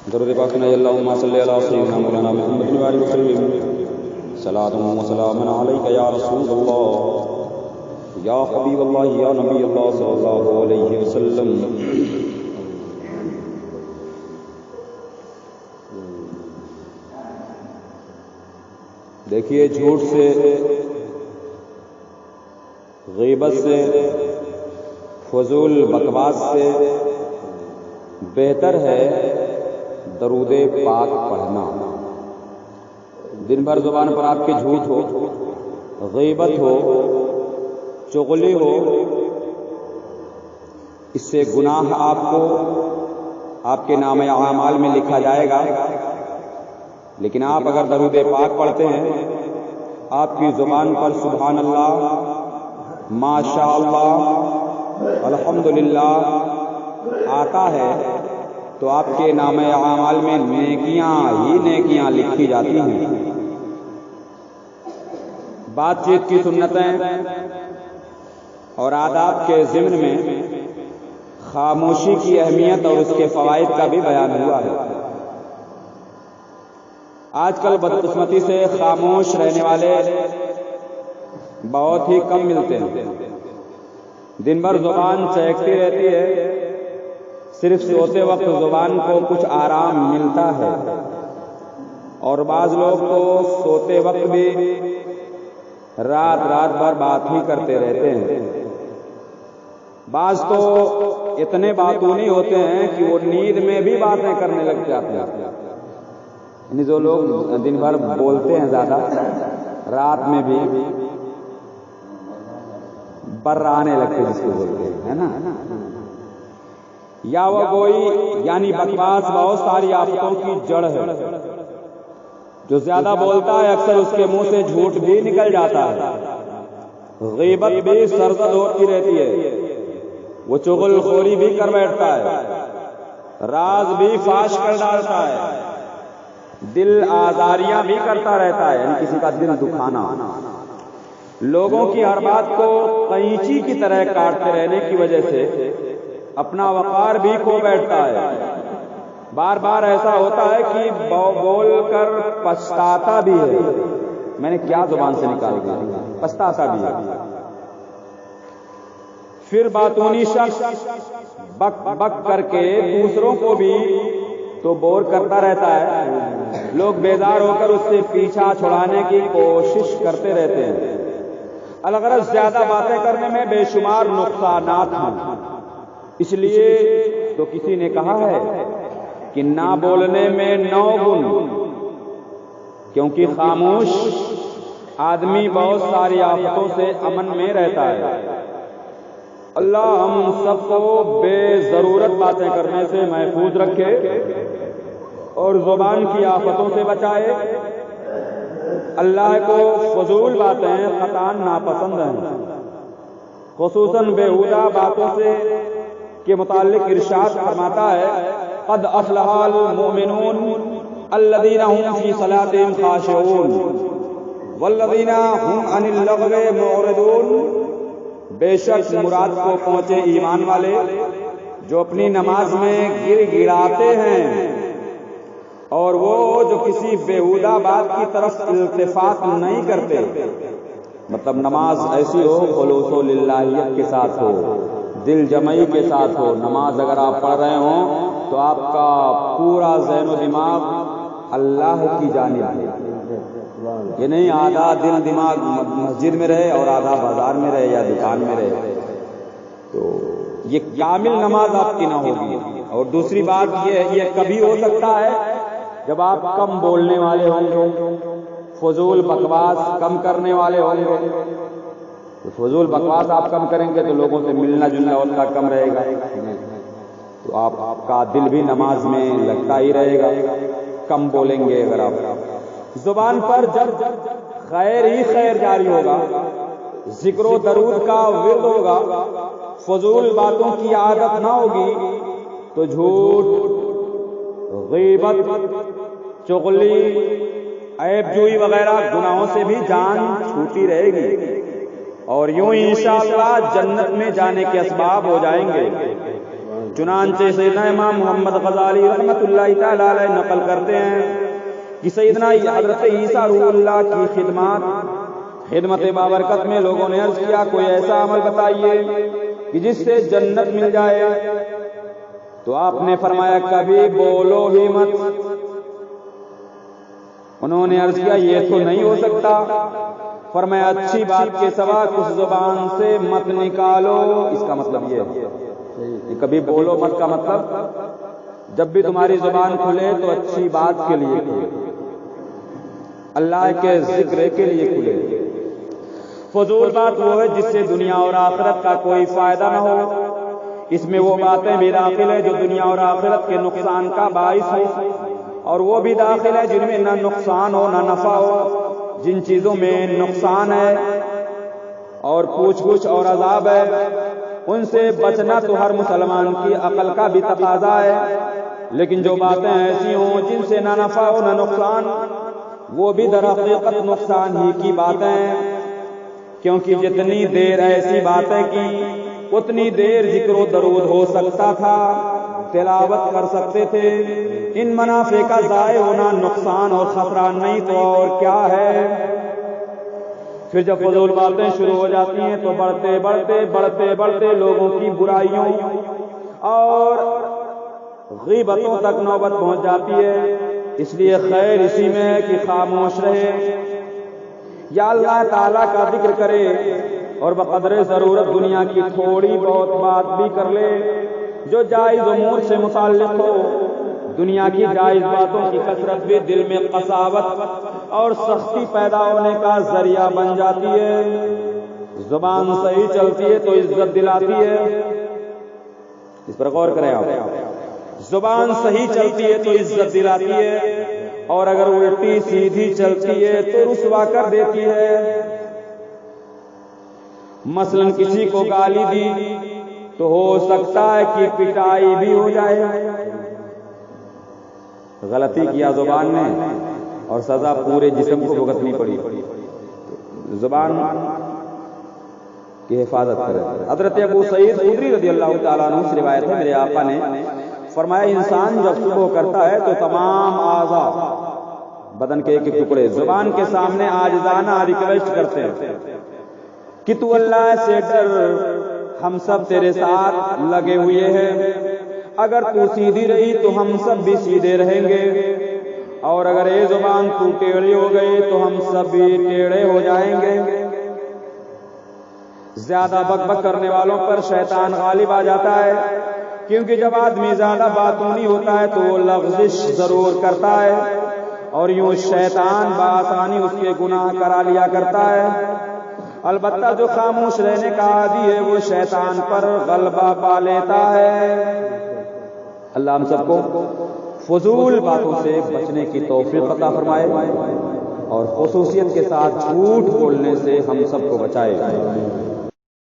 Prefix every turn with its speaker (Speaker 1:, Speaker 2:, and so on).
Speaker 1: درود پاک میں اللہم صلی علی سیدنا مولانا محمد و آلہ وسلم صلاۃ و سلام علیک یا رسول اللہ یا حبیب اللہ یا نبی اللہ صلی اللہ علیہ وسلم۔ دیکھیے، جھوٹ سے، غیبت سے، فضول بکواس سے بہتر ہے درود پاک پڑھنا۔ دن بھر زبان پر آپ کے جھوٹ ہو، غیبت ہو، چغلی ہو، اس سے گناہ آپ کو آپ کے نام اعمال میں لکھا جائے گا۔ لیکن آپ اگر درود پاک پڑھتے ہیں، آپ کی زبان پر سبحان اللہ، ماشاء اللہ، الحمدللہ آتا ہے، تو آپ کے نام اعمال میں نیکیاں ہی نیکیاں لکھی جاتی ہیں۔ بات چیت کی سنتیں اور آداب کے ضمن میں خاموشی کی اہمیت اور اس کے فوائد کا بھی بیان ہوا ہے۔ آج کل بدقسمتی سے خاموش رہنے والے بہت ہی کم ملتے ہیں۔ دن بھر زبان چہکتی رہتی ہے، صرف سوتے وقت زبان کو کچھ آرام ملتا ہے، اور بعض لوگ تو سوتے وقت بھی رات بھر بات ہی کرتے رہتے ہیں۔ بعض تو اتنے باتونی ہوتے ہیں کہ وہ نیند میں بھی باتیں کرنے لگ جاتے ہیں۔ یعنی جو لوگ دن بھر بولتے ہیں زیادہ، رات میں بھی برانے لگتے، جس کو بولتے ہیں، ہے نا۔ یا وہ کوئی یعنی بکواس بہت ساری آفتوں کی جڑ ہے۔ جو زیادہ بولتا ہے اکثر اس کے منہ سے جھوٹ بھی نکل جاتا ہے، غیبت بھی سرزد ہوتی رہتی ہے، وہ چغل خوری بھی کر بیٹھتا ہے، راز بھی فاش کر ڈالتا ہے، دل آزاریاں بھی کرتا رہتا ہے، یعنی کسی کا دل دکھانا، لوگوں کی ہر بات کو قینچی کی طرح کاٹتے رہنے کی وجہ سے اپنا وقار بھی کھو بیٹھتا ہے۔ بار بار ایسا ہوتا ہے کہ بول کر پچھتاتا بھی ہے، میں نے کیا زبان سے نکال دیا، پچھتاتا بھی ہے۔ پھر باتونی شخص بک بک کر کے دوسروں کو بھی تو بور کرتا رہتا ہے، لوگ بیزار ہو کر اس سے پیچھا چھڑانے کی کوشش کرتے رہتے ہیں۔ الغرض زیادہ باتیں کرنے میں بے شمار نقصانات ہیں۔ اس لیے تو کسی نے کہا ہے کہ نہ بولنے میں 9 گن، کیونکہ خاموش آدمی بہت ساری آفتوں سے امن میں رہتا ہے۔ اللہ ہم سب کو بے ضرورت باتیں کرنے سے محفوظ رکھے اور زبان کی آفتوں سے بچائے۔ اللہ کو فضول باتیں قطعاً ناپسند ہیں، خصوصاً بیہودہ باتوں سے کے متعلق ارشاد فرماتا ہے، قد افلح المؤمنون الذین هم فی صلاتهم خاشعون والذین هم عن اللغو معرضون۔ بے شک مراد کو پہنچے ایمان والے جو اپنی نماز میں گر گڑاتے ہیں، اور وہ جو کسی بیہودہ بات کی طرف التفات نہیں کرتے۔ مطلب نماز ایسی ہو، خلوص و للہیت کے ساتھ ہو، دل جمعی کے ساتھ ہو۔ نماز اگر آپ پڑھ رہے ہوں تو آپ کا پورا ذہن و دماغ اللہ کی جانب ہے، یہ نہیں آدھا دل دماغ مسجد میں رہے اور آدھا بازار میں رہے یا دکان میں رہے، تو یہ کامل نماز آپ کی نہ ہوگی۔ اور دوسری بات یہ کبھی ہو سکتا ہے جب آپ کم بولنے والے ہوں گے، فضول بکواس کم کرنے والے ہوں گے۔ تو فضول بکواس آپ کم کریں گے تو لوگوں سے ملنا جلنا ان کا کم رہے گا، تو آپ کا دل بھی نماز میں لگتا ہی رہے گا۔ کم بولیں گے اگر آپ، زبان پر جب خیر ہی خیر جاری ہوگا، ذکر و درود کا ورد ہوگا، فضول باتوں کی عادت نہ ہوگی، تو جھوٹ، غیبت، چغلی، عیب جوئی وغیرہ گناہوں سے بھی جان چھوٹی رہے گی، اور یوں انشاءاللہ جنت میں جانے کے اسباب ہو جائیں گے۔ چنانچہ سیدنا امام محمد غزالی رحمۃ اللہ تعالی علیہ نقل کرتے ہیں کہ سیدنا حضرت عیسیٰ روح اللہ کی خدمت بابرکت میں لوگوں نے عرض کیا کوئی ایسا عمل بتائیے کہ جس سے جنت مل جائے، تو آپ نے فرمایا کبھی بولو ہی مت۔ انہوں نے عرض کیا یہ تو نہیں ہو سکتا، فرمایا اچھی بات کے سوا کچھ زبان سے مت نکالو۔ اس کا مطلب یہ ہے کبھی بولو مت کا مطلب جب بھی تمہاری زبان کھلے تو اچھی بات کے لیے کھلے، اللہ کے ذکر کے لیے کھلے۔ فضول بات وہ ہے جس سے دنیا اور آخرت کا کوئی فائدہ نہ ہو، اس میں وہ باتیں بھی داخل ہے جو دنیا اور آخرت کے نقصان کا باعث ہو، اور وہ بھی داخل ہے جن میں نہ نقصان ہو نہ نفع ہو۔ جن چیزوں میں نقصان ہے اور پوچھ گچھ اور عذاب ہے ان سے بچنا تو ہر مسلمان کی عقل کا بھی تقاضا ہے، لیکن جو باتیں ایسی ہوں جن سے نہ نفع ہو نہ نقصان، وہ بھی در حقیقت نقصان ہی کی باتیں ہیں، کیونکہ جتنی دیر ایسی باتیں کی اتنی دیر ذکر و درود ہو سکتا تھا، تلاوت کر سکتے تھے۔ ان منافع کا ضائع ہونا نقصان اور خطرہ نہیں تو اور کیا ہے؟ پھر جب فضول باتیں شروع ہو جاتی ہیں تو بڑھتے لوگوں کی برائیوں اور غیبتوں تک نوبت پہنچ جاتی ہے۔ اس لیے خیر اسی میں ہے کہ خاموش رہے یا اللہ تعالیٰ کا ذکر کرے اور بقدر ضرورت دنیا کی تھوڑی بہت بات بھی کر لے جو جائز امور سے متعلق ہو۔ دنیا کی جائز باتوں کی کثرت بھی دل میں قساوت اور سختی پیدا ہونے کا ذریعہ بن جاتی ہے۔ زبان صحیح چلتی ہے تو عزت دلاتی ہے، اس پر غور کریں آپ۔ زبان صحیح چلتی ہے تو عزت دلاتی ہے، اور اگر الٹی سیدھی چلتی ہے تو رسوا کر دیتی ہے۔ مثلا کسی کو گالی دی تو ہو سکتا ہے کہ پٹائی بھی ہو جائے، غلطی کیا زبان نے اور سزا پورے جسم کو بھگتنی پڑی۔ زبان کی حفاظت کرے۔ حضرت ابو سعید خدری رضی اللہ تعالیٰ عنہ سے روایت ہے، میرے آقا نے فرمایا انسان جب صبح کرتا ہے تو تمام اعضاء بدن کے ایک ایک ٹکڑے زبان کے سامنے عاجزانہ ریکویسٹ کرتے ہیں کہ تو اللہ سے ڈر، ہم سب تیرے ساتھ لگے ہوئے ہیں، اگر تو سیدھی رہی تو ہم سب بھی سیدھے رہیں گے، اور اگر اے زبان تو ٹیڑھی ہو گئی تو ہم سب بھی ٹیڑھے ہو جائیں گے۔ زیادہ بک بک کرنے والوں پر شیطان غالب آ جاتا ہے، کیونکہ جب آدمی زیادہ باتونی ہوتا ہے تو وہ لغزش ضرور کرتا ہے، اور یوں شیطان بآسانی اس کے گناہ کرا لیا کرتا ہے۔ البتہ جو خاموش رہنے کا عادی ہے وہ شیطان پر غلبہ پا لیتا ہے۔ اللہ ہم سب کو فضول باتوں سے بچنے کی توفیق عطا فرمائے اور خصوصیت کے ساتھ جھوٹ بولنے سے ہم سب کو بچائے۔